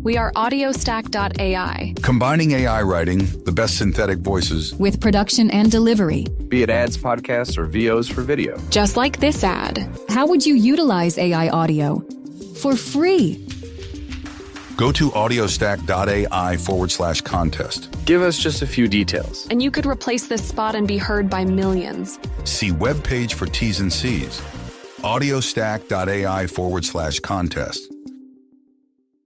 We are audiostack.ai. Combining AI writing, the best synthetic voices, with production and delivery. Be it ads, podcasts, or VOs for video. Just like this ad. How would you utilize AI audio? For free. Go to audiostack.ai/contest. Give us just a few details. And you could replace this spot and be heard by millions. See webpage for T's and C's. audiostack.ai/contest.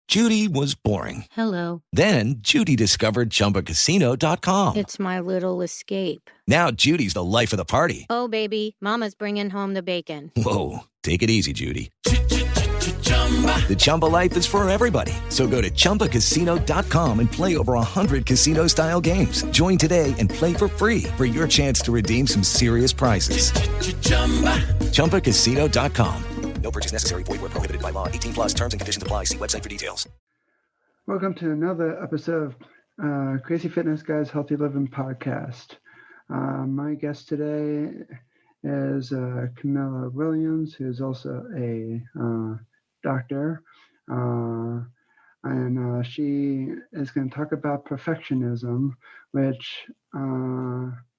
Judy was boring. Hello. Then Judy discovered ChumbaCasino.com. It's my little escape. Now Judy's the life of the party. Oh, baby, mama's bringing home the bacon. Whoa, take it easy, Judy. The Chumba life is for everybody. So go to ChumbaCasino.com and play over 100 casino-style games. Join today and play for free for your chance to redeem some serious prizes. ChumbaCasino.com. No purchase necessary. Void where prohibited by law. 18+ terms and conditions apply. See website for details. Welcome to another episode of Crazy Fitness Guy's Healthy Living Podcast. My guest today is Camila Williams, who's also a doctor. And she is going to talk about perfectionism, which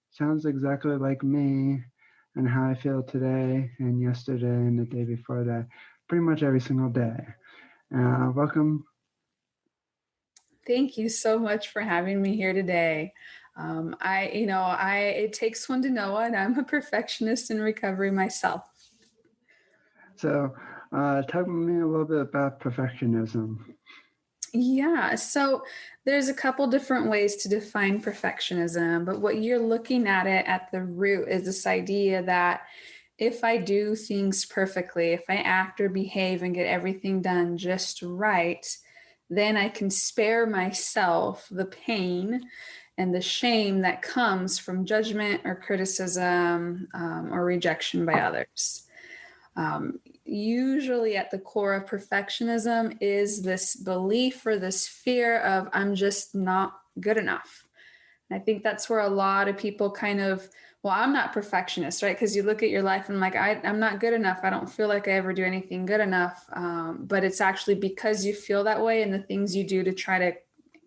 sounds exactly like me and how I feel today and yesterday and the day before that, pretty much every single day. Welcome. Thank you so much for having me here today. It takes one to know one. I'm a perfectionist in recovery myself. So talk to me a little bit about perfectionism. Yeah, so there's a couple different ways to define perfectionism, but what you're looking at it at the root is this idea that if I do things perfectly, if I act or behave and get everything done just right, then I can spare myself the pain and the shame that comes from judgment or criticism or rejection by others. Usually at the core of perfectionism is this belief or this fear of I'm just not good enough. And I think that's where a lot of people I'm not perfectionist, right? Because you look at your life and I'm not good enough. I don't feel like I ever do anything good enough. But it's actually because you feel that way and the things you do to try to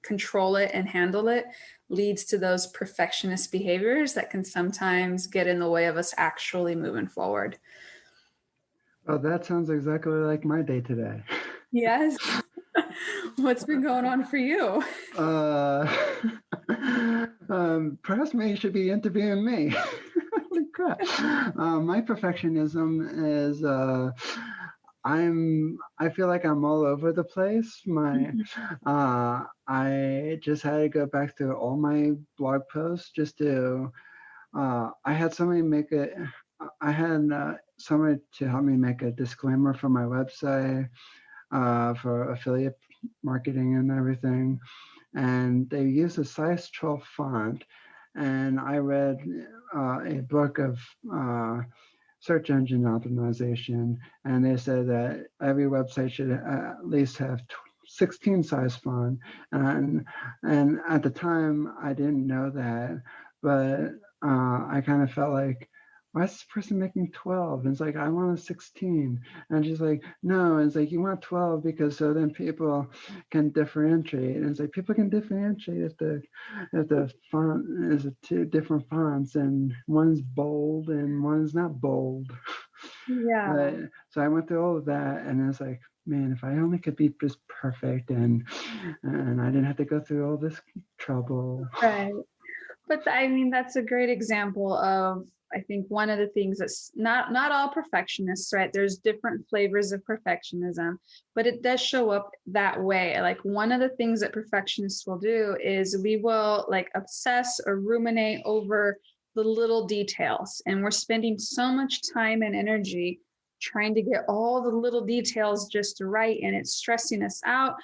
control it and handle it leads to those perfectionist behaviors that can sometimes get in the way of us actually moving forward. Oh, that sounds exactly like my day today. Yes. What's been going on for you? Perhaps maybe you should be interviewing me. Holy crap. My perfectionism is I feel like I'm all over the place. I just had to go back through all my blog posts just to I had somebody to help me make a disclaimer for my website for affiliate marketing and everything. And they use a size 12 font. And I read a book of search engine optimization. And they said that every website should at least have 16 size font. And at the time, I didn't know that. But I kind of felt like, why is this person making 12? And it's like, I want a 16. And she's like, no. And it's like, you want 12 because so then people can differentiate. And it's like, people can differentiate if the font is two different fonts and one's bold and one's not bold. Yeah. So I went through all of that and it's like, man, if I only could be just perfect and I didn't have to go through all this trouble. Right. But that's a great example of, I think one of the things that's not all perfectionists, right? There's different flavors of perfectionism, but it does show up that way. Like one of the things that perfectionists will do is we will obsess or ruminate over the little details. And we're spending so much time and energy trying to get all the little details just right. And it's stressing us out.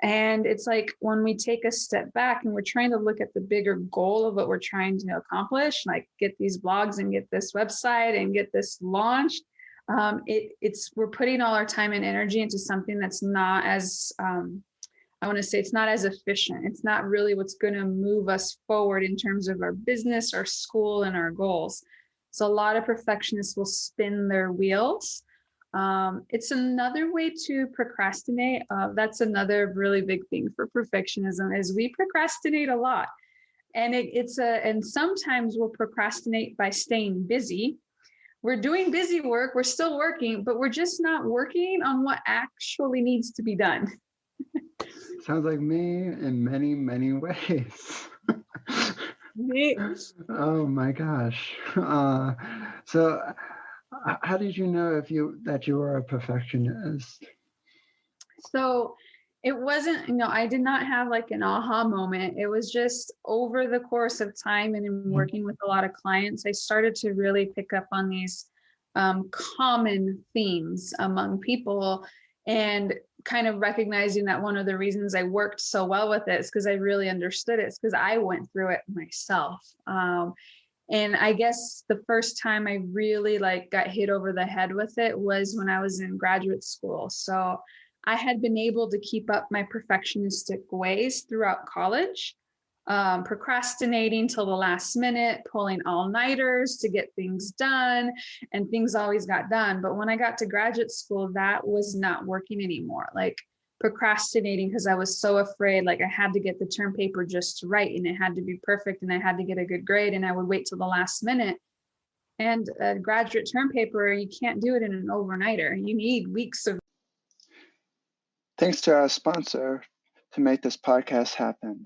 And it's like when we take a step back and we're trying to look at the bigger goal of what we're trying to accomplish, like get these blogs and get this website and get this launched, we're putting all our time and energy into something that's not as, it's not as efficient. It's not really what's going to move us forward in terms of our business, our school, and our goals. So a lot of perfectionists will spin their wheels It's another way to procrastinate. That's another really big thing for perfectionism is we procrastinate a lot. And and sometimes we'll procrastinate by staying busy. We're doing busy work, we're still working, but we're just not working on what actually needs to be done. Sounds like me in many, many ways. Oh my gosh. So how did you know that you were a perfectionist? So it wasn't, I did not have like an aha moment. It was just over the course of time and in working with a lot of clients, I started to really pick up on these common themes among people, and kind of recognizing that one of the reasons I worked so well with it is because I really understood it. It's because I went through it myself. And I guess the first time I really got hit over the head with it was when I was in graduate school. So I had been able to keep up my perfectionistic ways throughout college, procrastinating till the last minute, pulling all-nighters to get things done, and things always got done. But when I got to graduate school, that was not working anymore. Procrastinating because I was so afraid, I had to get the term paper just right, and it had to be perfect, and I had to get a good grade, and I would wait till the last minute. And a graduate term paper, you can't do it in an overnighter. You need weeks of. Thanks to our sponsor to make this podcast happen.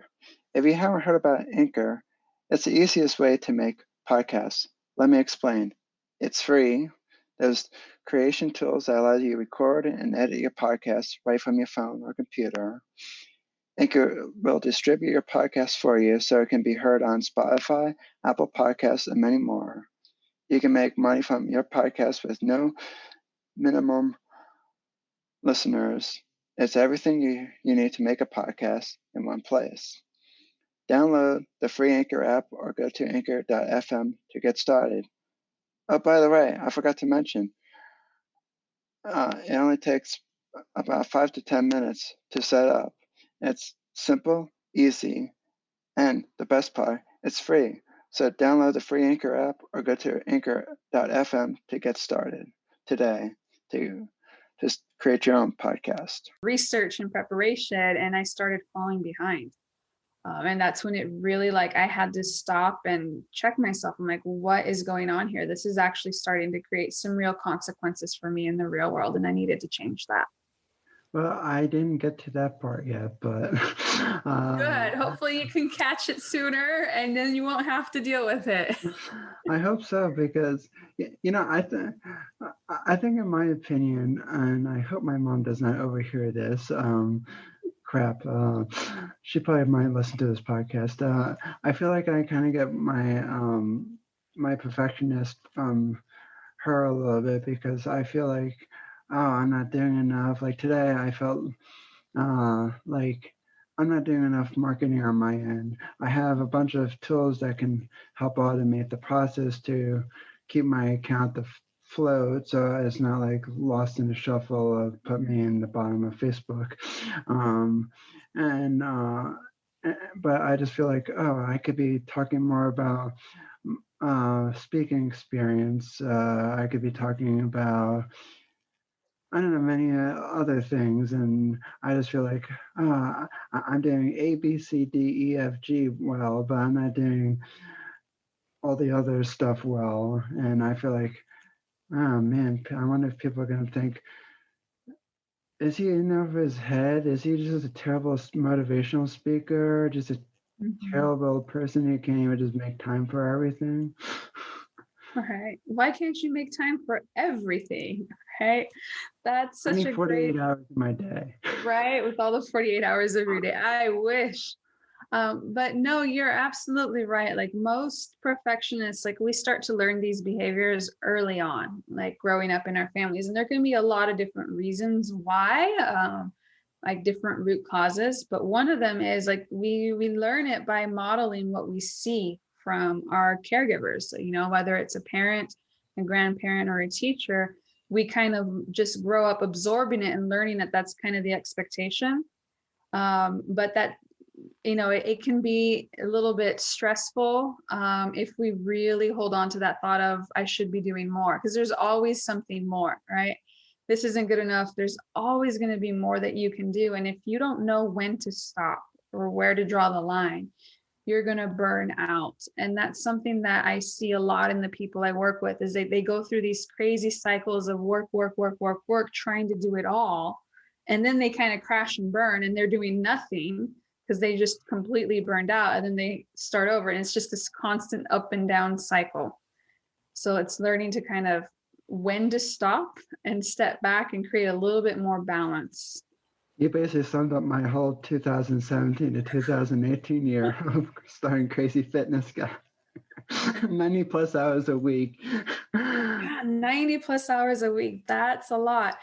If you haven't heard about Anchor, it's the easiest way to make podcasts. Let me explain. It's free. There's creation tools that allow you to record and edit your podcast right from your phone or computer. Anchor will distribute your podcast for you so it can be heard on Spotify, Apple Podcasts, and many more. You can make money from your podcast with no minimum listeners. It's everything you need to make a podcast in one place. Download the free Anchor app or go to anchor.fm to get started. Oh, by the way, I forgot to mention, it only takes about 5 to 10 minutes to set up. It's simple, easy, and the best part, it's free. So download the free Anchor app or go to anchor.fm to get started today to just create your own podcast. Research and preparation, and I started falling behind. And that's when it really I had to stop and check myself. I'm like, what is going on here? This is actually starting to create some real consequences for me in the real world, and I needed to change that. Well, I didn't get to that part yet, but good. Hopefully you can catch it sooner, and then you won't have to deal with it. I hope so, because I think in my opinion, and I hope my mom does not overhear this. Crap. She probably might listen to this podcast. I feel like I kind of get my perfectionist from her a little bit, because I feel like, I'm not doing enough. Like today, I felt like I'm not doing enough marketing on my end. I have a bunch of tools that can help automate the process to keep my account afloat, so it's not lost in the shuffle of put me in the bottom of Facebook. But I just feel like, I could be talking more about speaking experience. I could be talking about, I don't know, many other things, and I just feel like I'm doing A, B, C, D, E, F, G well, but I'm not doing all the other stuff well. And I feel like, oh man, I wonder if people are going to think, is he in over his head? Is he just a terrible motivational speaker? Just a terrible person who can't even just make time for everything? All right. Why can't you make time for everything? Right? That's such a 48 hours in my day. Right? With all the 48 hours every day. I wish. But no, you're absolutely right. Most perfectionists, we start to learn these behaviors early on, growing up in our families. And there can be a lot of different reasons why, different root causes. But one of them is we learn it by modeling what we see from our caregivers. So, whether it's a parent, a grandparent, or a teacher, we kind of just grow up absorbing it and learning that that's kind of the expectation. But that, it can be a little bit stressful if we really hold on to that thought of I should be doing more, because there's always something more, right? this isn't good enough. There's always going to be more that you can do. And if you don't know when to stop or where to draw the line, you're going to burn out. And that's something that I see a lot in the people I work with, is they go through these crazy cycles of work, trying to do it all. And then they kind of crash and burn, and they're doing nothing because they just completely burned out, and then they start over. And it's just this constant up and down cycle. So it's learning to kind of when to stop and step back and create a little bit more balance. You basically summed up my whole 2017 to 2018 year of starting Crazy Fitness Guy. 90 plus hours a week. Yeah, 90 plus hours a week. That's a lot.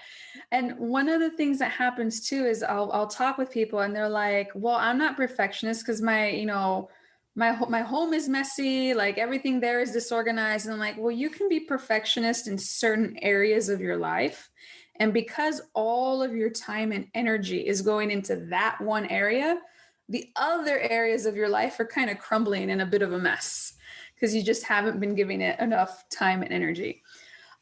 And one of the things that happens too is I'll talk with people and they're like, well, I'm not perfectionist because my home is messy. Like everything there is disorganized. And I'm like, well, you can be perfectionist in certain areas of your life. And because all of your time and energy is going into that one area, the other areas of your life are kind of crumbling in a bit of a mess because you just haven't been giving it enough time and energy.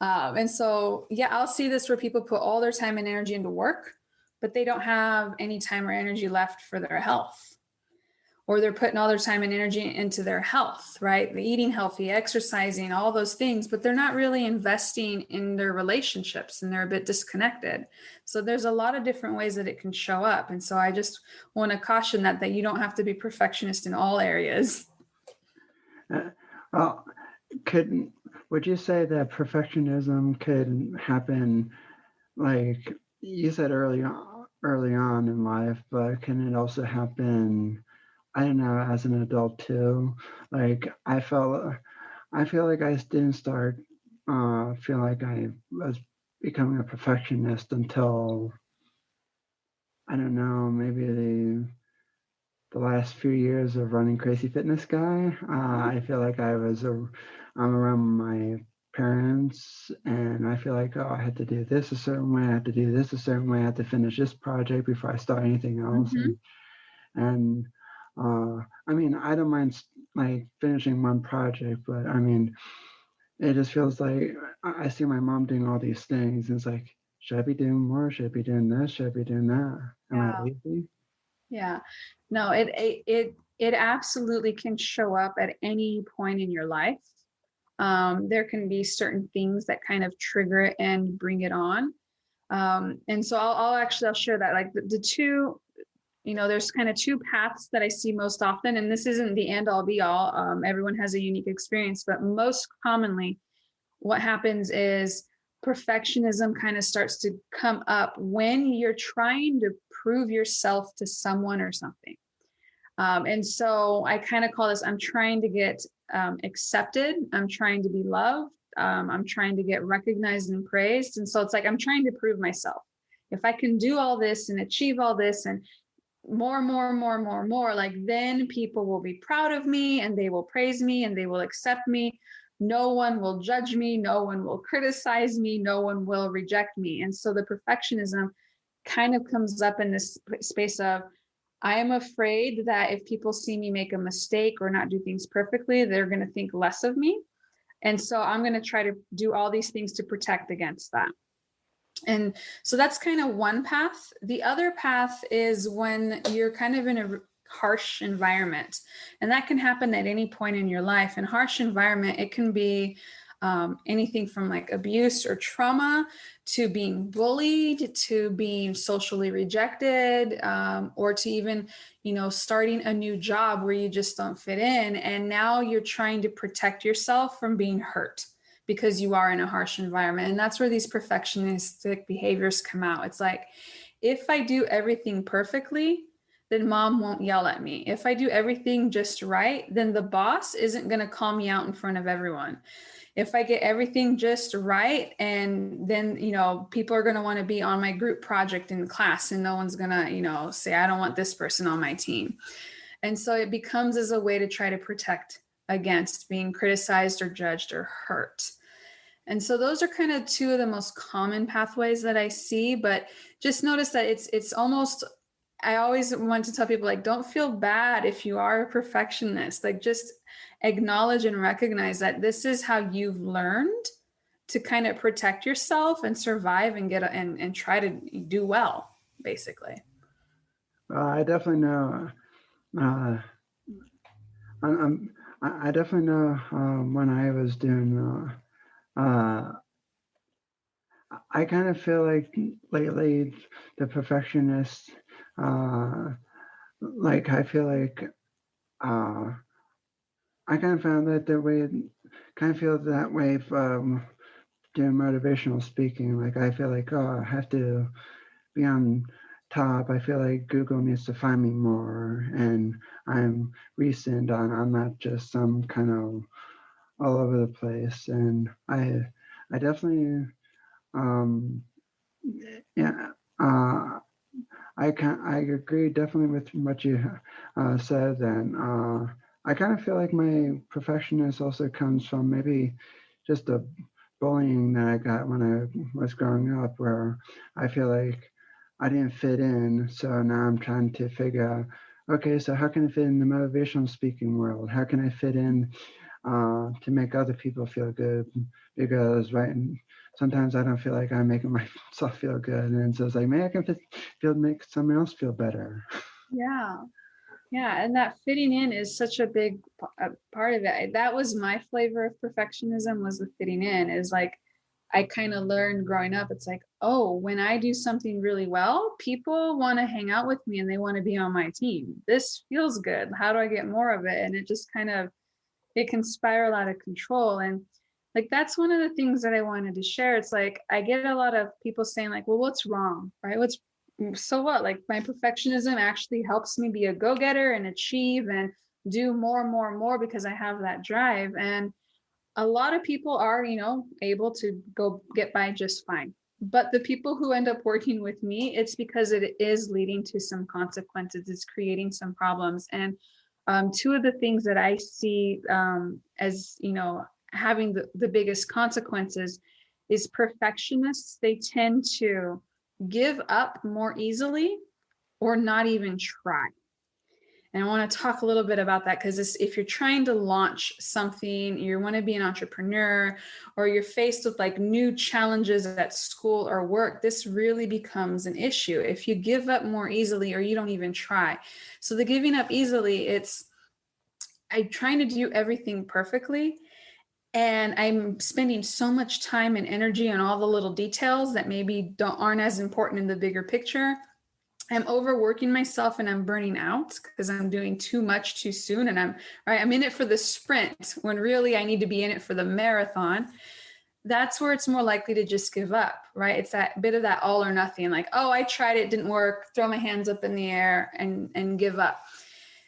And so, yeah, I'll see this where people put all their time and energy into work, but they don't have any time or energy left for their health. Or they're putting all their time and energy into their health, right? The eating healthy, exercising, all those things, but they're not really investing in their relationships and they're a bit disconnected. So there's a lot of different ways that it can show up. And so I just want to caution that you don't have to be perfectionist in all areas. Well, would you say that perfectionism could happen, like you said early on in life, but can it also happen, I don't know, as an adult too? Like I feel like I didn't start feel like I was becoming a perfectionist until, I don't know, maybe the last few years of running Crazy Fitness Guy. I feel like I'm around my parents and I feel like, oh, I had to do this a certain way, I had to do this a certain way, I had to finish this project before I start anything else. Mm-hmm. And I mean, I don't mind like finishing one project, but I mean, it just feels like I see my mom doing all these things and it's like, should I be doing more? Should I be doing this? Should I be doing that? Am I lazy? Yeah, no, it absolutely can show up at any point in your life. There can be certain things that kind of trigger it and bring it on. And so I'll share that, like the two, there's kind of two paths that I see most often, and this isn't the end all be all. Everyone has a unique experience, but most commonly what happens is perfectionism kind of starts to come up when you're trying to prove yourself to someone or something. And so I kind of call this, I'm trying to get accepted. I'm trying to be loved. I'm trying to get recognized and praised. And so it's like, I'm trying to prove myself. If I can do all this and achieve all this and more, like then people will be proud of me and they will praise me and they will accept me. No one will judge me. No one will criticize me. No one will reject me. And so the perfectionism kind of comes up in this space of, I am afraid that if people see me make a mistake or not do things perfectly, they're going to think less of me. And so I'm going to try to do all these things to protect against that. And so that's kind of one path. The other path is when you're kind of in a harsh environment, and that can happen at any point in your life. And harsh environment, it can be anything from like abuse or trauma to being bullied, to being socially rejected, or to even, starting a new job where you just don't fit in. And now you're trying to protect yourself from being hurt because you are in a harsh environment. And that's where these perfectionistic behaviors come out. It's like, if I do everything perfectly, then mom won't yell at me. If I do everything just right, then the boss isn't going to call me out in front of everyone. If I get everything just right, and then, people are going to want to be on my group project in class and no one's going to, say, I don't want this person on my team. And so it becomes as a way to try to protect against being criticized or judged or hurt. And so those are kind of two of the most common pathways that I see, but just notice that it's almost, I always want to tell people, like, don't feel bad if you are a perfectionist. Like, just acknowledge and recognize that this is how you've learned to kind of protect yourself and survive and and try to do well, basically. I definitely know. I definitely know when I was doing. I kind of feel like lately the perfectionist. Like I feel like I kind of found that the way, kind of feel that way from doing motivational speaking. Like I feel like, oh, I have to be on top. I feel like Google needs to find me more, and I'm recent I'm not just some kind of all over the place. And I definitely, yeah, I agree definitely with what you said. And I kind of feel like my perfectionist also comes from maybe just the bullying that I got when I was growing up, where I feel like I didn't fit in. So now I'm trying to figure out, okay, so how can I fit in the motivational speaking world? How can I fit in to make other people feel good? Because sometimes I don't feel like I'm making myself feel good. And so it's like, maybe I can make someone else feel better. Yeah, and that fitting in is such a big part of it. That was my flavor of perfectionism, was the fitting in. Is like, I kind of learned growing up, it's like, oh, when I do something really well, people want to hang out with me and they want to be on my team. This feels good. How do I get more of it? And it just kind of, it can spiral out of control. And like, that's one of the things that I wanted to share. It's like, I get a lot of people saying like, well, what's wrong, right? So what? Like, my perfectionism actually helps me be a go-getter and achieve and do more and more and more because I have that drive. And a lot of people are, able to go get by just fine. But the people who end up working with me, it's because it is leading to some consequences. It's creating some problems. And two of the things that I see as, having the biggest consequences is perfectionists. They tend to give up more easily or not even try. And I want to talk a little bit about that, because if you're trying to launch something, you want to be an entrepreneur, or you're faced with like new challenges at school or work, this really becomes an issue if you give up more easily or you don't even try. So the giving up easily, I'm trying to do everything perfectly. And I'm spending so much time and energy on all the little details that maybe aren't as important in the bigger picture. I'm overworking myself and I'm burning out because I'm doing too much too soon. And I'm in it for the sprint when really I need to be in it for the marathon. That's where it's more likely to just give up, right? It's that bit of that all or nothing, like, oh, I tried it, didn't work, throw my hands up in the air and give up.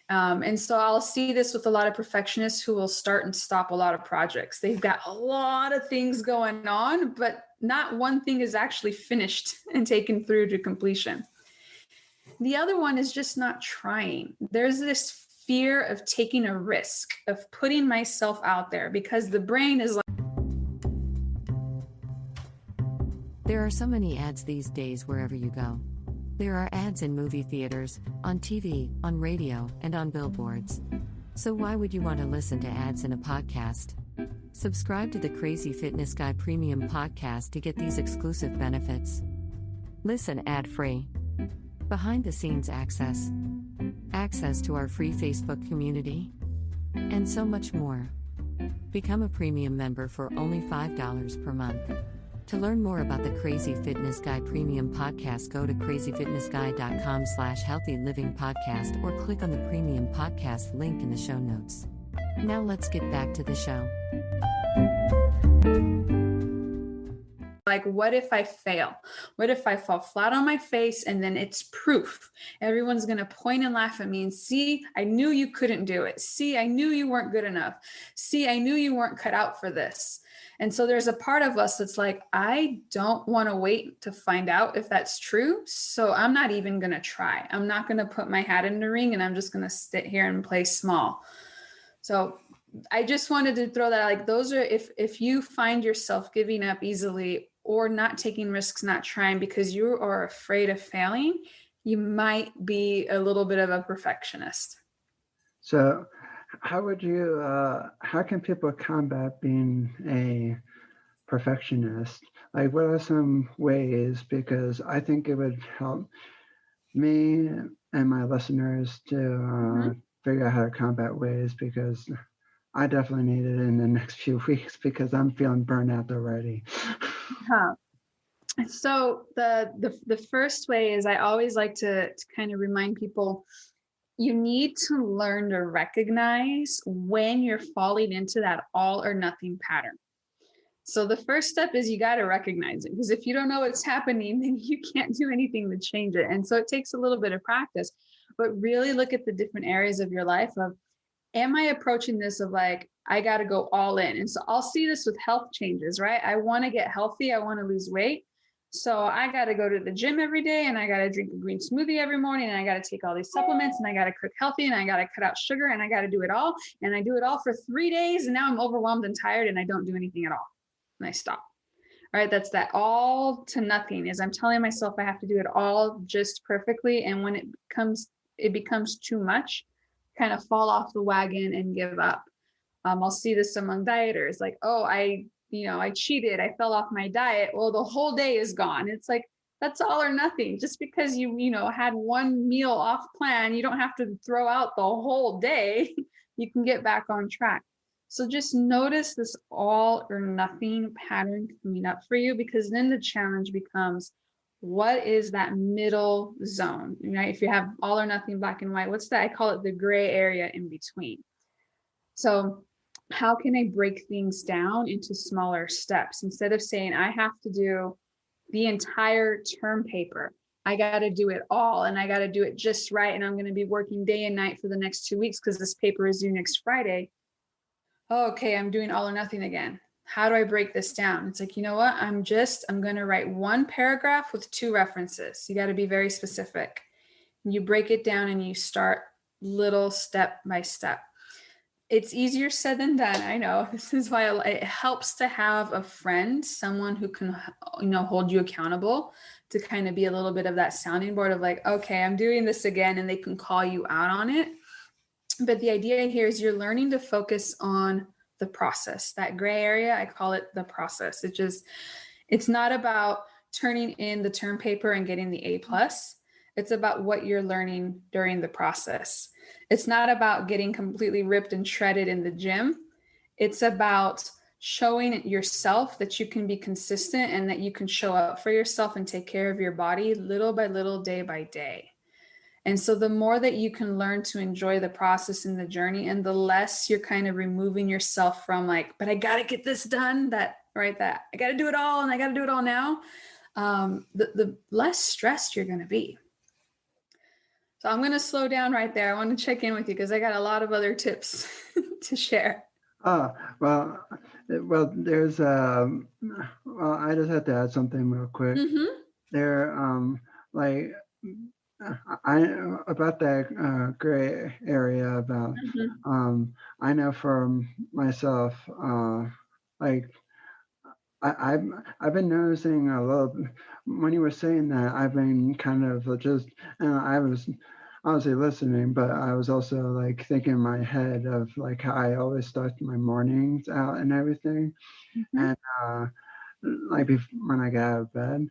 And so I'll see this with a lot of perfectionists who will start and stop a lot of projects. They've got a lot of things going on, but not one thing is actually finished and taken through to completion. The other one is just not trying. There's this fear of taking a risk, of putting myself out there, because the brain is like, there are so many ads these days wherever you go. There are ads in movie theaters, on TV, on radio, and on billboards. So why would you want to listen to ads in a podcast? Subscribe to the Crazy Fitness Guy Premium Podcast to get these exclusive benefits. Listen ad-free. Behind-the-scenes access. Access to our free Facebook community. And so much more. Become a premium member for only $5 per month. To learn more about the Crazy Fitness Guy Premium Podcast, go to crazyfitnessguy.com/healthy living podcast or click on the premium podcast link in the show notes. Now let's get back to the show. like, what if I fail? What if I fall flat on my face and then it's proof? Everyone's going to point and laugh at me and see, I knew you couldn't do it. See, I knew you weren't good enough. See, I knew you weren't cut out for this. And so there's a part of us that's like, I don't want to wait to find out if that's true. So I'm not even going to try. I'm not going to put my hat in the ring and I'm just going to sit here and play small. So I just wanted to throw that, like, those are, if you find yourself giving up easily or not taking risks, not trying because you are afraid of failing, you might be a little bit of a perfectionist. So how would you, how can people combat being a perfectionist. Like, what are some ways? Because I think it would help me and my listeners to figure out how to combat ways, because I definitely need it in the next few weeks because I'm feeling burnout already. Huh. So the first way is I always like to kind of remind people, you need to learn to recognize when you're falling into that all or nothing pattern. So the first step is you got to recognize it, because if you don't know what's happening, then you can't do anything to change it. And so it takes a little bit of practice, but really look at the different areas of your life of, am I approaching this of like, I got to go all in? And so I'll see this with health changes, right? I want to get healthy. I want to lose weight. So I got to go to the gym every day, and I got to drink a green smoothie every morning, and I got to take all these supplements, and I got to cook healthy, and I got to cut out sugar, and I got to do it all. And I do it all for 3 days. And now I'm overwhelmed and tired, and I don't do anything at all. And I stop. All right. That's that all to nothing, is I'm telling myself I have to do it all just perfectly. And when it becomes too much, kind of fall off the wagon and give up. I'll see this among dieters, like, oh, I cheated, I fell off my diet. Well, the whole day is gone. It's like, that's all or nothing. Just because you had one meal off plan, you don't have to throw out the whole day. You can get back on track. So just notice this all or nothing pattern coming up for you, because then the challenge becomes, what is that middle zone? Right? If you have all or nothing, black and white, what's that? I call it the gray area in between. So how can I break things down into smaller steps? Instead of saying I have to do the entire term paper, I got to do it all, and I got to do it just right, and I'm going to be working day and night for the next 2 weeks because this paper is due next Friday. Oh, okay, I'm doing all or nothing again. How do I break this down? It's like, you know what? I'm going to write one paragraph with 2 references. You got to be very specific. You break it down and you start little step by step. It's easier said than done. I know. This is why it helps to have a friend, someone who can, hold you accountable, to kind of be a little bit of that sounding board of like, okay, I'm doing this again, and they can call you out on it. But the idea here is you're learning to focus on the process. That gray area, I call it the process. It's not about turning in the term paper and getting the A+. It's about what you're learning during the process. It's not about getting completely ripped and shredded in the gym. It's about showing yourself that you can be consistent and that you can show up for yourself and take care of your body little by little, day by day. And so the more that you can learn to enjoy the process and the journey, and the less you're kind of removing yourself from like, but I got to get this done, that I got to do it all, and I got to do it all now, the less stressed you're going to be. So I'm going to slow down right there. I want to check in with you because I got a lot of other tips to share. Well, there's, I just have to add something real quick. There, about that gray area about, I know for myself, I've been noticing a little, when you were saying that, I've been kind of just, I was honestly listening, but I was also like thinking in my head of like how I always start my mornings out and everything. And when I get out of bed,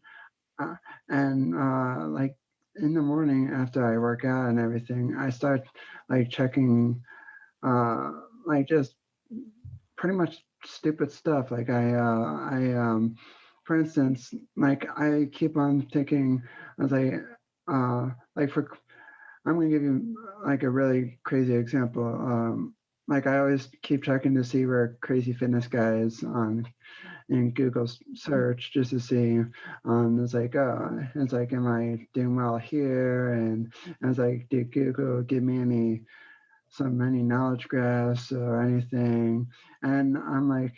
like in the morning after I work out and everything, I start like checking like just pretty much stupid stuff. Like for instance, like I keep on thinking, I was like, I'm going to give you like a really crazy example. Like I always keep checking to see where CrazyFitnessGuy is in Google search, just to see. It's like, am I doing well here? And I was like, did Google give me any knowledge graphs or anything? And I'm like,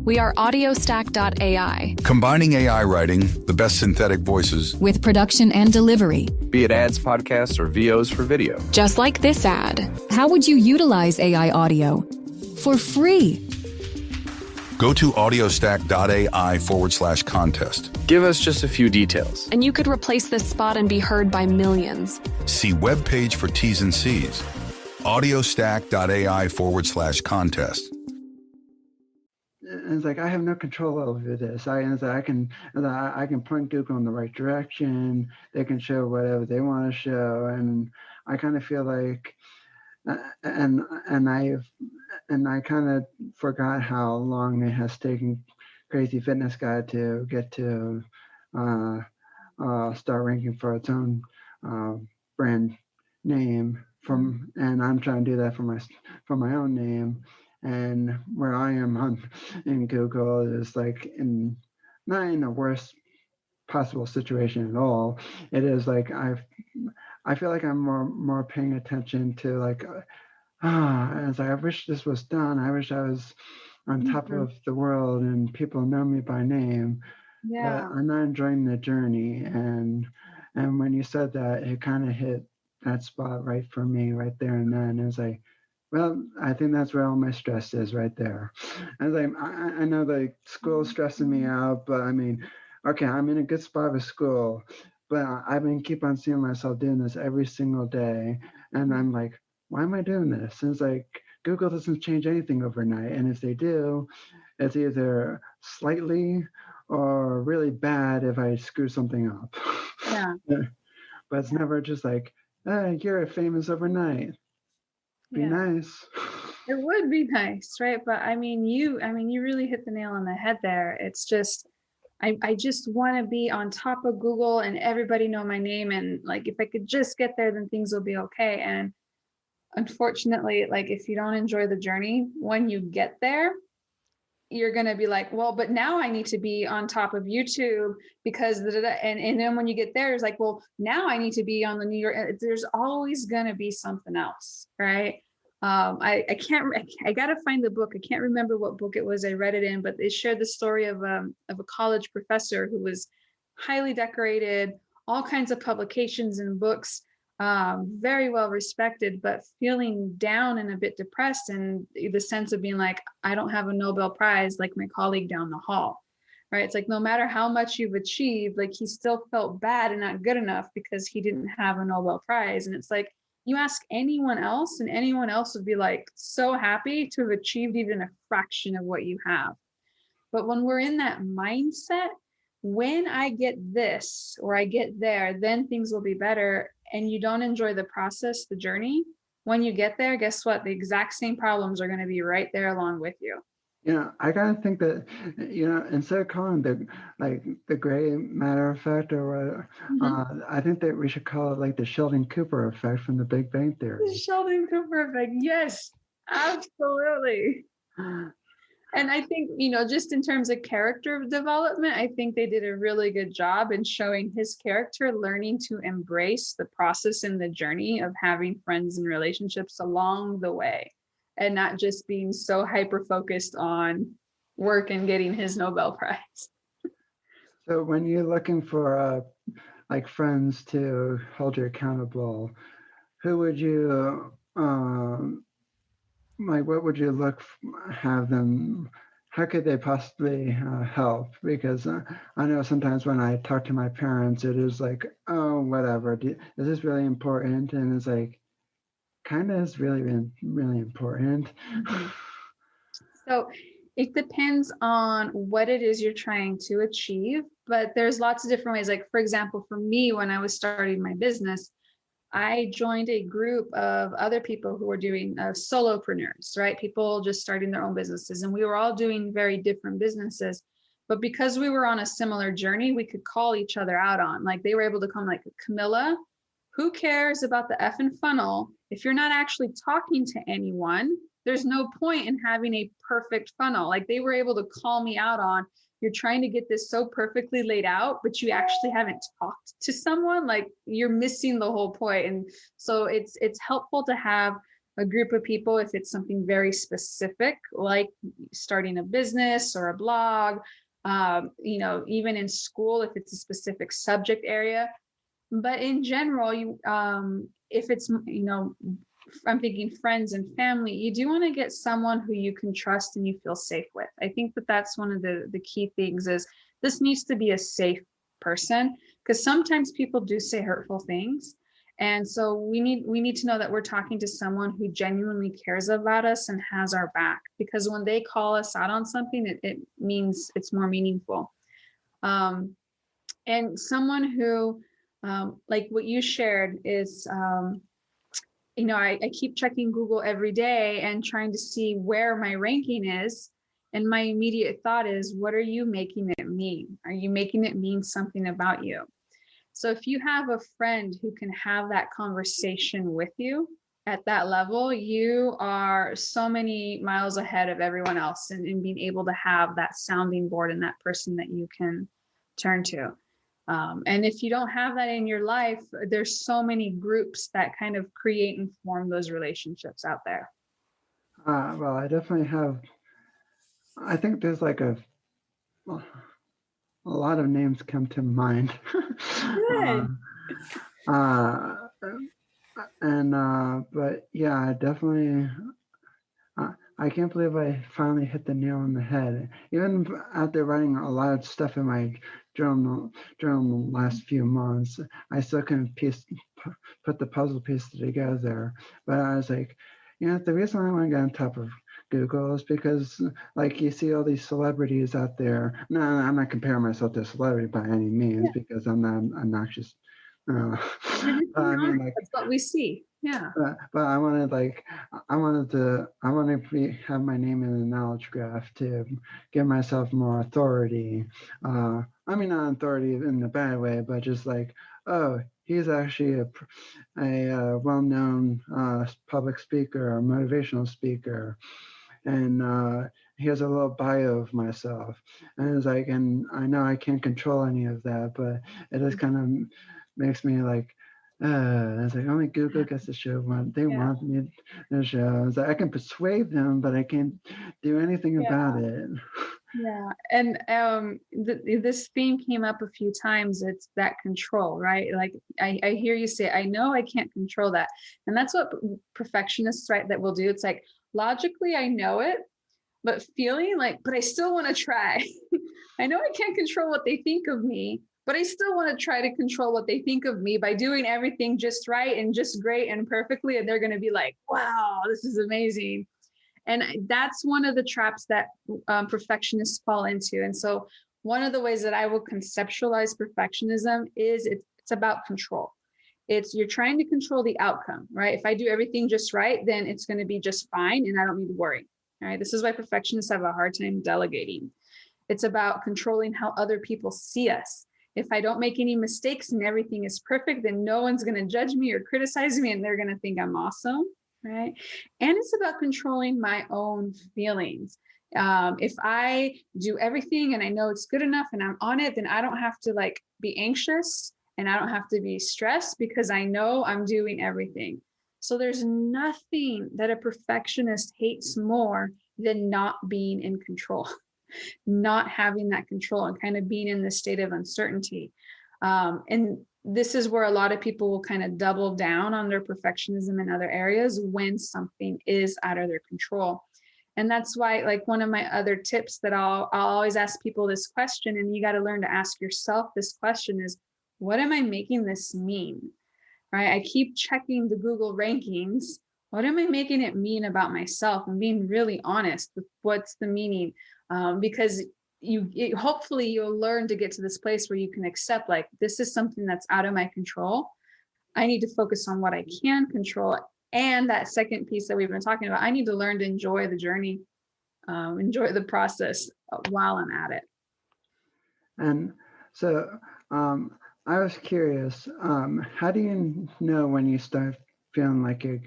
We are audiostack.ai Combining AI writing, the best synthetic voices, with production and delivery, be it ads, podcasts, or VOs for video. just like this ad. How would you utilize AI audio? For free. Go to audiostack.ai/contest. Give us just a few details. And you could replace this spot and be heard by millions. See webpage for T's and C's. audiostack.ai/contest. and it's like I have no control over this. I can point Google in the right direction. They can show whatever they want to show, and I kind of feel like, and I kind of forgot how long it has taken Crazy Fitness Guy to get to start ranking for its own brand name and I'm trying to do that for my own name. And where I am in Google is like not in the worst possible situation at all. It is like I feel like I'm more paying attention to like as I wish this was done. I wish I was on top of the world and people know me by name. Yeah. But I'm not enjoying the journey. And when you said that, it kind of hit that spot right for me right there and then. It was like, well, I think that's where all my stress is right there. And like, I know like school's stressing me out, but I mean, okay, I'm in a good spot with school, but I've been keep on seeing myself doing this every single day. And I'm like, why am I doing this? And it's like, Google doesn't change anything overnight. And if they do, it's either slightly or really bad if I screw something up. Yeah. But it's never just like, hey, you're famous overnight. Be nice. It would be nice, right? But I mean, you really hit the nail on the head there. It's just, I just want to be on top of Google and everybody know my name. And like, if I could just get there, then things will be okay. And unfortunately, like if you don't enjoy the journey, when you get there, you're going to be like, well, but now I need to be on top of YouTube because, and then when you get there, it's like, well, now I need to be on the New York. There's always going to be something else, right? I got to find the book. I can't remember what book it was I read it in, but they shared the story of a college professor who was highly decorated, all kinds of publications and books, very well respected, but feeling down and a bit depressed, and the sense of being like, I don't have a Nobel Prize like my colleague down the hall, right? It's like, no matter how much you've achieved, like he still felt bad and not good enough because he didn't have a Nobel Prize. And it's like, you ask anyone else and anyone else would be like so happy to have achieved even a fraction of what you have. But when we're in that mindset, when I get this or I get there, then things will be better. And you don't enjoy the process, the journey, when you get there, guess what? The exact same problems are going to be right there along with you. I gotta think that, instead of calling the gray matter effect or whatever, I think that we should call it like the Sheldon Cooper effect from the Big Bang Theory. The Sheldon Cooper effect. Yes, absolutely. And I think, just in terms of character development, I think they did a really good job in showing his character learning to embrace the process and the journey of having friends and relationships along the way, and not just being so hyper-focused on work and getting his Nobel Prize. So when you're looking for like friends to hold you accountable, who would you what would you have them, how could they possibly help? Because I know sometimes when I talk to my parents, it is like, oh, whatever, is this really important? And it's like, kind of is really, really important. So it depends on what it is you're trying to achieve, but there's lots of different ways. Like, for example, for me, when I was starting my business, I joined a group of other people who were doing solopreneurs, right? People just starting their own businesses. And we were all doing very different businesses. But because we were on a similar journey, we could call each other out on, like, they were able to come like, Camila, who cares about the effing funnel? If you're not actually talking to anyone, there's no point in having a perfect funnel. Like, they were able to call me out on, you're trying to get this so perfectly laid out, but you actually haven't talked to someone, like you're missing the whole point. And so it's helpful to have a group of people if it's something very specific, like starting a business or a blog, even in school, if it's a specific subject area. But in general, if it's, I'm thinking friends and family, you do want to get someone who you can trust and you feel safe with. I think that's one of the key things is this needs to be a safe person, because sometimes people do say hurtful things. And so we need to know that we're talking to someone who genuinely cares about us and has our back, because when they call us out on something, it means it's more meaningful. And someone who, like what you shared is, I keep checking Google every day and trying to see where my ranking is. And my immediate thought is, what are you making it mean? Are you making it mean something about you? So if you have a friend who can have that conversation with you at that level, you are so many miles ahead of everyone else in being able to have that sounding board and that person that you can turn to. And if you don't have that in your life, there's so many groups that kind of create and form those relationships out there. Well, I definitely have. I think there's like a lot of names come to mind. Good. But yeah, I definitely. I can't believe I finally hit the nail on the head. Even after writing a lot of stuff in my journal the last few months, I still couldn't put the puzzle piece together. But I was like, the reason I want to get on top of Google is because, like, you see all these celebrities out there. No, I'm not comparing myself to a celebrity by any means, because I'm not obnoxious. I mean, like, that's what we see. Yeah. But I wanted to have my name in the knowledge graph to give myself more authority. I mean, not authority in a bad way, but just like, oh, he's actually a well-known public speaker or motivational speaker. And here's a little bio of myself. And it's like, and I know I can't control any of that, but it just kind of makes me like, it's like only Google gets to show what they want me to show. It's like I can persuade them, but I can't do anything about it. Yeah. And this theme came up a few times. It's that control, right? Like I hear you say, I know I can't control that. And that's what perfectionists, right, that will do. It's like, logically, I know it, but feeling like, but I still want to try. I know I can't control what they think of me, but I still want to try to control what they think of me by doing everything just right and just great and perfectly. And they're going to be like, wow, this is amazing. And that's one of the traps that perfectionists fall into. And so one of the ways that I will conceptualize perfectionism is it's about control. You're trying to control the outcome, right? If I do everything just right, then it's going to be just fine and I don't need to worry. All right. This is why perfectionists have a hard time delegating. It's about controlling how other people see us. If I don't make any mistakes and everything is perfect, then no one's going to judge me or criticize me and they're going to think I'm awesome, right? And it's about controlling my own feelings. If I do everything and I know it's good enough and I'm on it, then I don't have to like be anxious and I don't have to be stressed because I know I'm doing everything. So there's nothing that a perfectionist hates more than not being in control. Not having that control and kind of being in this state of uncertainty. And this is where a lot of people will kind of double down on their perfectionism in other areas when something is out of their control. And that's why, like, one of my other tips that I'll always ask people this question, and you got to learn to ask yourself this question is, what am I making this mean? Right? I keep checking the Google rankings. What am I making it mean about myself? And being really honest with what's the meaning. Because hopefully you'll learn to get to this place where you can accept, like, this is something that's out of my control. I need to focus on what I can control. And that second piece that we've been talking about, I need to learn to enjoy the journey, enjoy the process while I'm at it. And so I was curious, how do you know when you start feeling like you're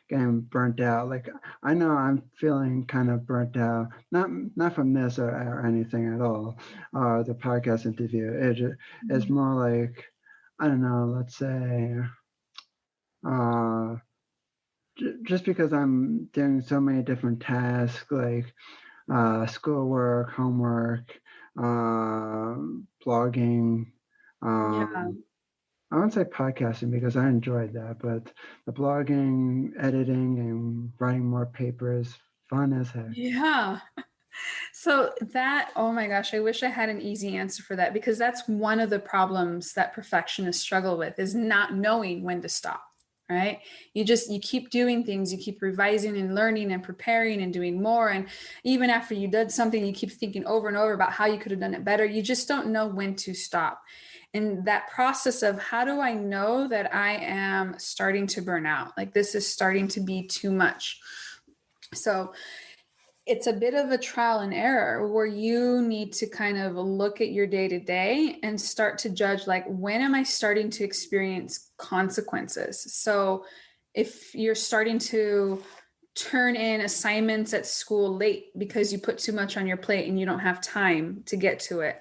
getting burnt out? Like, I know I'm feeling kind of burnt out, not from this or anything at all, or the podcast interview. It's more like, I don't know, let's say, just because I'm doing so many different tasks, like schoolwork, homework, blogging, I wouldn't say podcasting because I enjoyed that, but the blogging, editing, and writing more papers, fun as heck. Yeah. So that, oh my gosh, I wish I had an easy answer for that, because that's one of the problems that perfectionists struggle with, is not knowing when to stop. right? You keep doing things, you keep revising and learning and preparing and doing more. And even after you did something, you keep thinking over and over about how you could have done it better. You just don't know when to stop. And that process of how do I know that I am starting to burn out? Like this is starting to be too much. So it's a bit of a trial and error where you need to kind of look at your day to day and start to judge, like, when am I starting to experience consequences? So if you're starting to turn in assignments at school late because you put too much on your plate and you don't have time to get to it,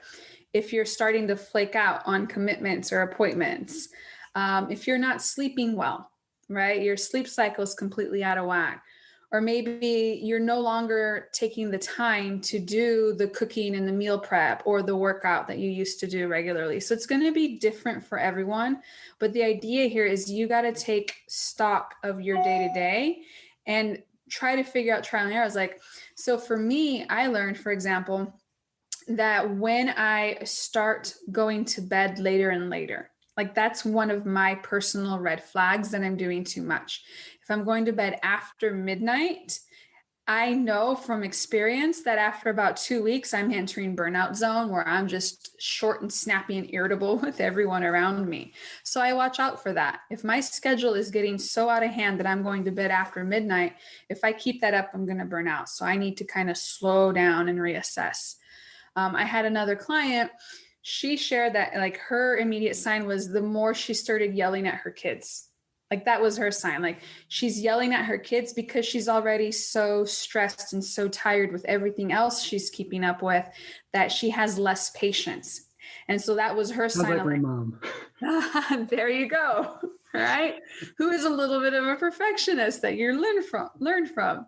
if you're starting to flake out on commitments or appointments, if you're not sleeping well, right? Your sleep cycle is completely out of whack. Or maybe you're no longer taking the time to do the cooking and the meal prep or the workout that you used to do regularly. So it's going to be different for everyone. But the idea here is you got to take stock of your day to day and try to figure out trial and errors. Like, so for me, I learned, for example, that when I start going to bed later and later, like that's one of my personal red flags that I'm doing too much. If I'm going to bed after midnight, I know from experience that after about 2 weeks, I'm entering burnout zone where I'm just short and snappy and irritable with everyone around me. So I watch out for that. If my schedule is getting so out of hand that I'm going to bed after midnight, if I keep that up, I'm going to burn out. So I need to kind of slow down and reassess. I had another client. She shared that like her immediate sign was the more she started yelling at her kids. Like that was her sign. Like she's yelling at her kids because she's already so stressed and so tired with everything else she's keeping up with that she has less patience. And so that was her sign. Like my mom. There you go. Right? Who is a little bit of a perfectionist that you learned from.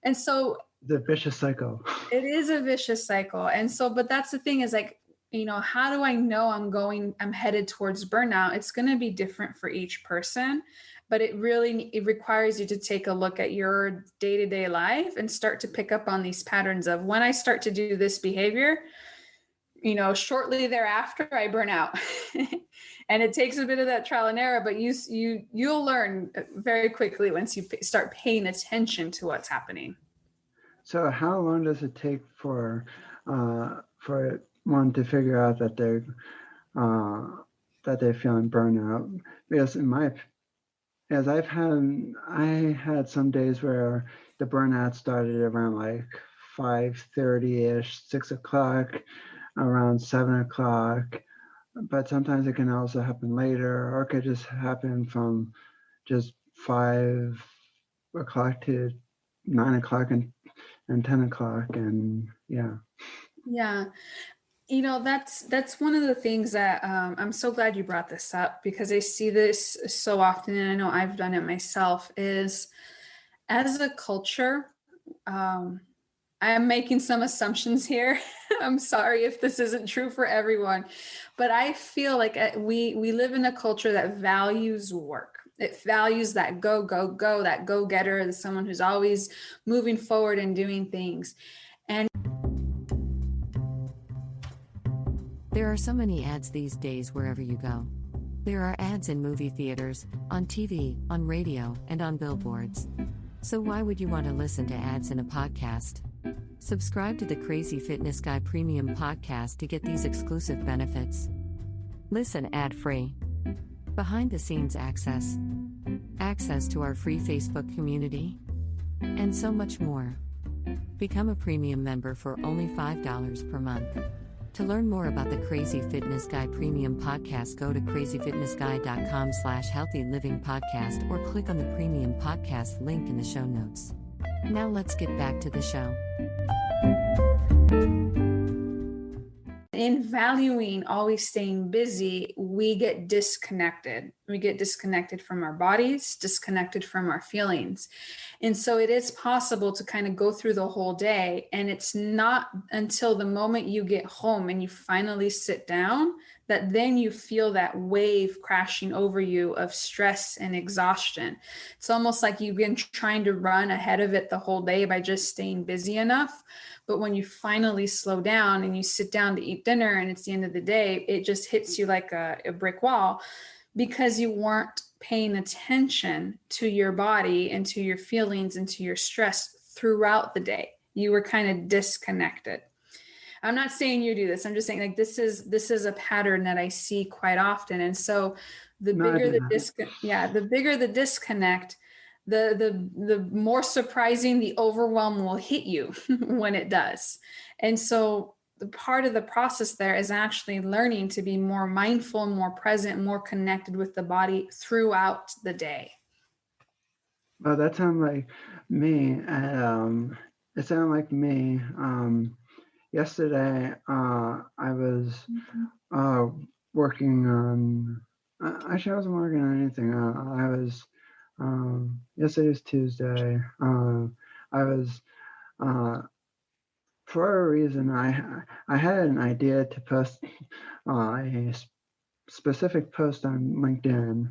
And so the vicious cycle. It is a vicious cycle. And so, but that's the thing is like, you know, how do I know I'm headed towards burnout? It's going to be different for each person, but it requires you to take a look at your day-to-day life and start to pick up on these patterns of when I start to do this behavior, you know, shortly thereafter I burn out. And it takes a bit of that trial and error, but you'll learn very quickly once you start paying attention to what's happening. So how long does it take for one to figure out that they're feeling burnout? Because I had some days where the burnout started around like 5:30ish, 6 o'clock, around 7 o'clock. But sometimes it can also happen later, or it could just happen from just 5 o'clock to 9 o'clock and 10 o'clock. And yeah. Yeah. You know, that's one of the things that I'm so glad you brought this up, because I see this so often, and I know I've done it myself, is as a culture, I am making some assumptions here. I'm sorry if this isn't true for everyone, but I feel like we live in a culture that values work. It values that go, that go-getter, someone who's always moving forward and doing things. And there are so many ads these days wherever you go. There are ads in movie theaters, on TV, on radio, and on billboards. So why would you want to listen to ads in a podcast? Subscribe to the Crazy Fitness Guy Premium Podcast to get these exclusive benefits. Listen ad-free. Behind-the-scenes access. Access to our free Facebook community. And so much more. Become a premium member for only $5 per month. To learn more about the Crazy Fitness Guy Premium Podcast, go to crazyfitnessguy.com/healthylivingpodcast or click on the Premium Podcast link in the show notes. Now let's get back to the show. In valuing always staying busy, we get disconnected. We get disconnected from our bodies, disconnected from our feelings. And so it is possible to kind of go through the whole day, and it's not until the moment you get home and you finally sit down that then you feel that wave crashing over you of stress and exhaustion. It's almost like you've been trying to run ahead of it the whole day by just staying busy enough. But when you finally slow down and you sit down to eat dinner and it's the end of the day, it just hits you like a brick wall, because you weren't paying attention to your body and to your feelings and to your stress throughout the day. You were kind of disconnected. I'm not saying you do this. I'm just saying like this is a pattern that I see quite often. And so the bigger the bigger the disconnect, the more surprising the overwhelm will hit you when it does. And so the part of the process there is actually learning to be more mindful, more present, more connected with the body throughout the day. Oh, that sounds like me. It sounded like me. Yesterday, I was working on. Actually, I wasn't working on anything. I was. Yesterday was Tuesday. I was. For a reason, I had an idea to post a specific post on LinkedIn,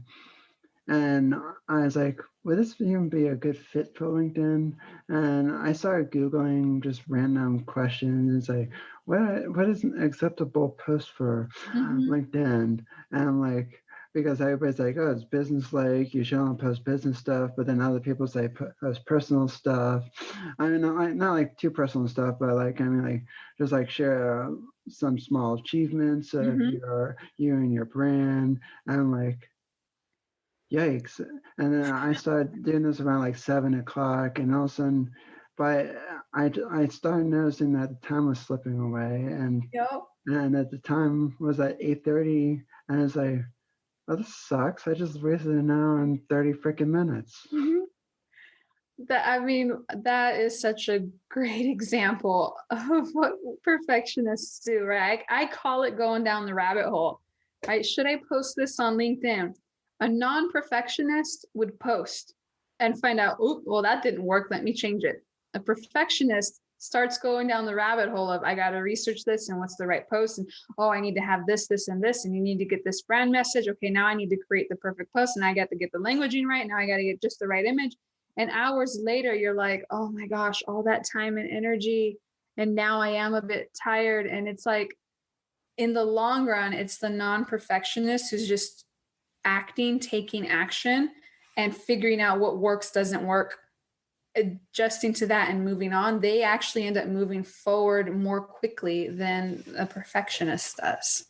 and I was like, would this even be a good fit for LinkedIn? And I started Googling just random questions, like, what is an acceptable post for LinkedIn? And I'm like, because everybody's like, oh, it's business-like, you should only post business stuff, but then other people say post personal stuff. I mean, not like too personal stuff, but like, I mean, like, just like share some small achievements of you and your brand. And I'm like, yikes. And then I started doing this around like 7 o'clock, and all of a sudden, but I started noticing that the time was slipping away, and at the time was at 8:30, and it's like, oh, this sucks. I just wasted an hour and 30 freaking minutes. That is such a great example of what perfectionists do, right? I call it going down the rabbit hole. Right? Should I post this on LinkedIn? A non-perfectionist would post and find out, oh, well, that didn't work. Let me change it. A perfectionist starts going down the rabbit hole of, I got to research this and what's the right post. And, oh, I need to have this, this, and this. And you need to get this brand message. Okay, now I need to create the perfect post, and I got to get the languaging right. Now I got to get just the right image. And hours later, you're like, oh my gosh, all that time and energy. And now I am a bit tired. And it's like, in the long run, it's the non-perfectionist who's just acting, taking action, and figuring out what works, doesn't work, adjusting to that and moving on. They actually end up moving forward more quickly than a perfectionist does.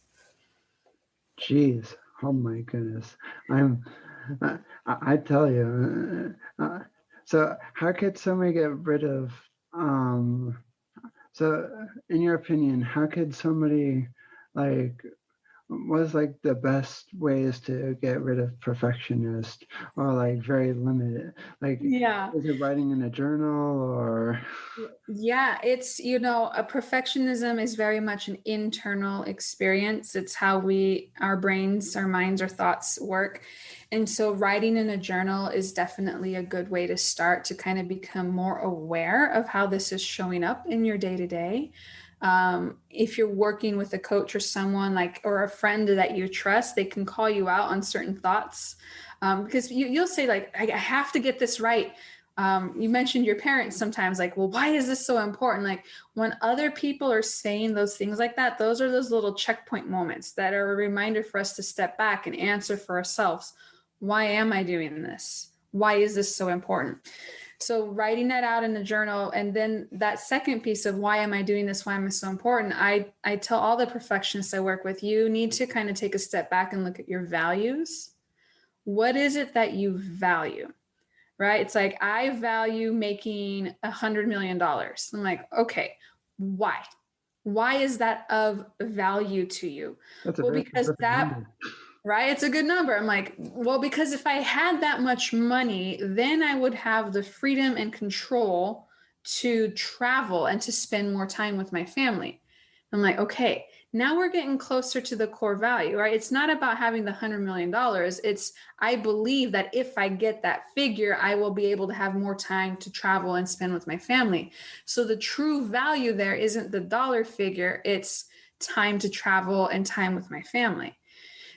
Jeez, oh my goodness. I tell you. So how could somebody get rid of, so in your opinion, how could somebody what's like the best ways to get rid of perfectionist, or like very limited? Like, is it writing in a journal, or? Yeah, it's, a perfectionism is very much an internal experience. It's how our brains, our minds, our thoughts work. And so writing in a journal is definitely a good way to start to kind of become more aware of how this is showing up in your day-to-day. If you're working with a coach or someone or a friend that you trust, they can call you out on certain thoughts. Because you'll say like, I have to get this right. You mentioned your parents sometimes, like, well, why is this so important? Like, when other people are saying those things like that, those are those little checkpoint moments that are a reminder for us to step back and answer for ourselves. Why am I doing this? Why is this so important? So writing that out in a journal, and then that second piece of why am I doing this? Why am I so important? I tell all the perfectionists I work with, you need to kind of take a step back and look at your values. What is it that you value? Right? It's like, I value making $100 million. I'm like, okay, why? Why is that of value to you? Well, because that, right? It's a good number. I'm like, well, because if I had that much money, then I would have the freedom and control to travel and to spend more time with my family. I'm like, okay, now we're getting closer to the core value, right? It's not about having the $100 million. It's, I believe that if I get that figure, I will be able to have more time to travel and spend with my family. So the true value there isn't the dollar figure, it's time to travel and time with my family.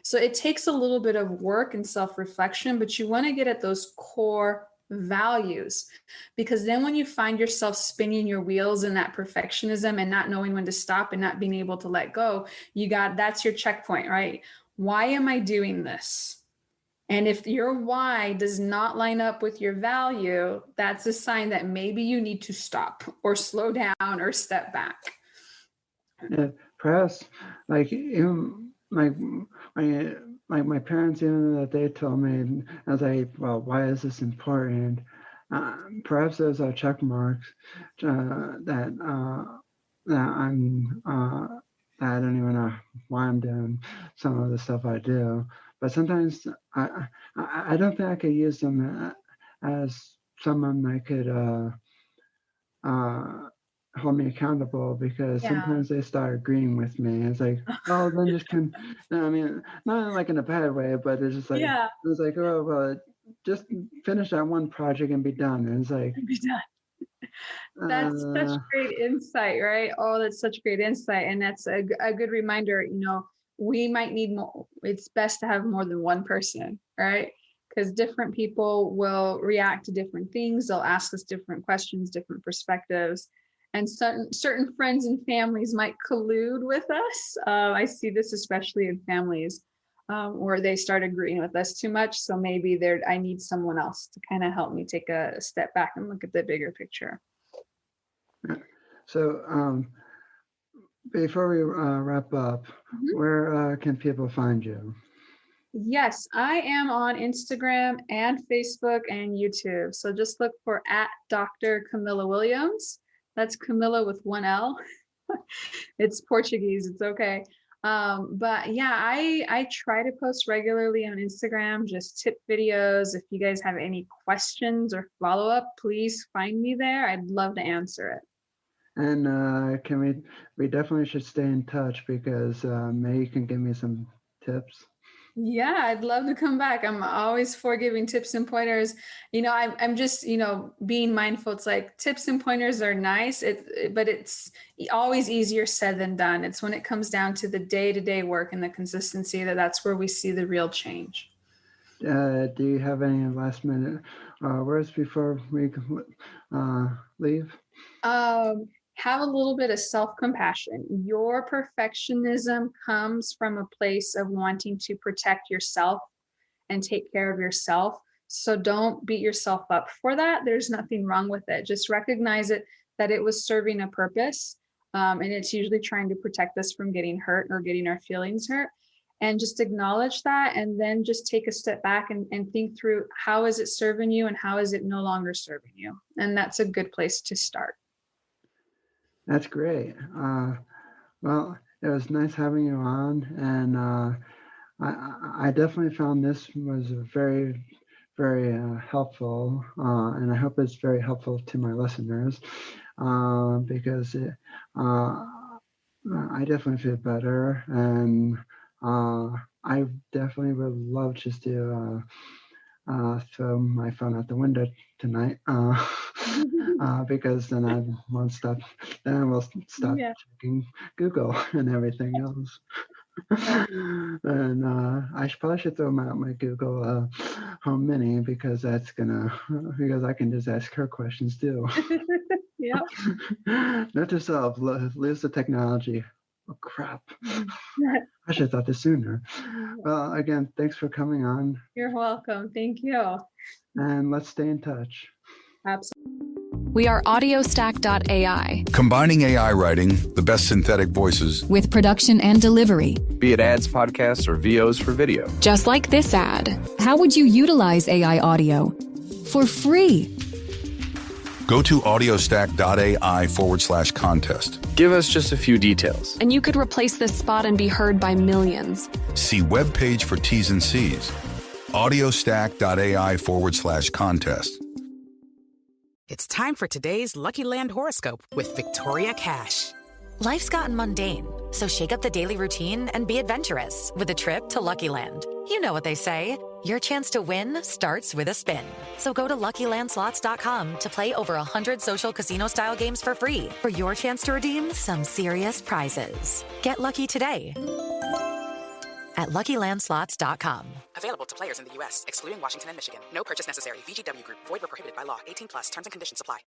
So it takes a little bit of work and self-reflection, but you want to get at those core values, because then when you find yourself spinning your wheels in that perfectionism and not knowing when to stop and not being able to let go, that's your checkpoint, right? Why am I doing this? And if your why does not line up with your value, that's a sign that maybe you need to stop or slow down or step back. Yeah, perhaps like even my parents, even that they told me, I was like, well, why is this important? Perhaps those are check marks that I'm that I don't even know why I'm doing some of the stuff I do. But sometimes I don't think I could use them as someone that could hold me accountable, because sometimes they start agreeing with me. It's like, oh, then just I mean, not like in a bad way, but it's just like, it's like, oh, well, just finish that one project and be done. And it's like, be done. That's such great insight, right? Oh, that's such great insight. And that's a good reminder, we might need more. It's best to have more than one person, right? Because different people will react to different things. They'll ask us different questions, different perspectives. And certain friends and families might collude with us. I see this especially in families where they start agreeing with us too much. So maybe I need someone else to kind of help me take a step back and look at the bigger picture. So before we wrap up, where can people find you? Yes, I am on Instagram and Facebook and YouTube. So just look for @Dr. Camila Williams. That's Camila with one L. It's Portuguese. It's okay. But yeah, I try to post regularly on Instagram, just tip videos. If you guys have any questions or follow up, please find me there. I'd love to answer it. And we definitely should stay in touch, because maybe you can give me some tips. Yeah, I'd love to come back. I'm always for giving tips and pointers. I'm just, being mindful. It's like tips and pointers are nice, but it's always easier said than done. It's when it comes down to the day-to-day work and the consistency that's where we see the real change. Do you have any last minute words before we leave? Have a little bit of self-compassion. Your perfectionism comes from a place of wanting to protect yourself and take care of yourself. So don't beat yourself up for that. There's nothing wrong with it. Just recognize that it was serving a purpose. And it's usually trying to protect us from getting hurt or getting our feelings hurt. And just acknowledge that, and then just take a step back and think through, how is it serving you and how is it no longer serving you? And that's a good place to start. That's great. Well, it was nice having you on, and I definitely found this was very, very helpful, and I hope it's very helpful to my listeners, because I definitely feel better, and I definitely would love just to throw my phone out the window tonight, because then I won't stop. Then I will stop checking Google and everything else. And I probably should throw out my Google Home Mini, because I can just ask her questions too. Yeah. Note to self: lose the technology. Oh crap! I should have thought this sooner. Well, again, thanks for coming on. You're welcome. Thank you. And let's stay in touch. Absolutely. We are audiostack.ai. Combining AI writing, the best synthetic voices, with production and delivery. Be it ads, podcasts, or VOs for video. Just like this ad. How would you utilize AI audio? For free. Go to audiostack.ai/contest. Give us just a few details. And you could replace this spot and be heard by millions. See webpage for T's and C's. audiostack.ai/contest. It's time for today's Lucky Land horoscope with Victoria Cash. Life's gotten mundane, so shake up the daily routine and be adventurous with a trip to Lucky Land. You know what they say, your chance to win starts with a spin. So go to LuckyLandSlots.com to play over 100 social casino-style games for free for your chance to redeem some serious prizes. Get lucky today at LuckyLandSlots.com. Available to players in the U.S., excluding Washington and Michigan. No purchase necessary. VGW Group. Void where prohibited by law. 18+. Terms and conditions apply.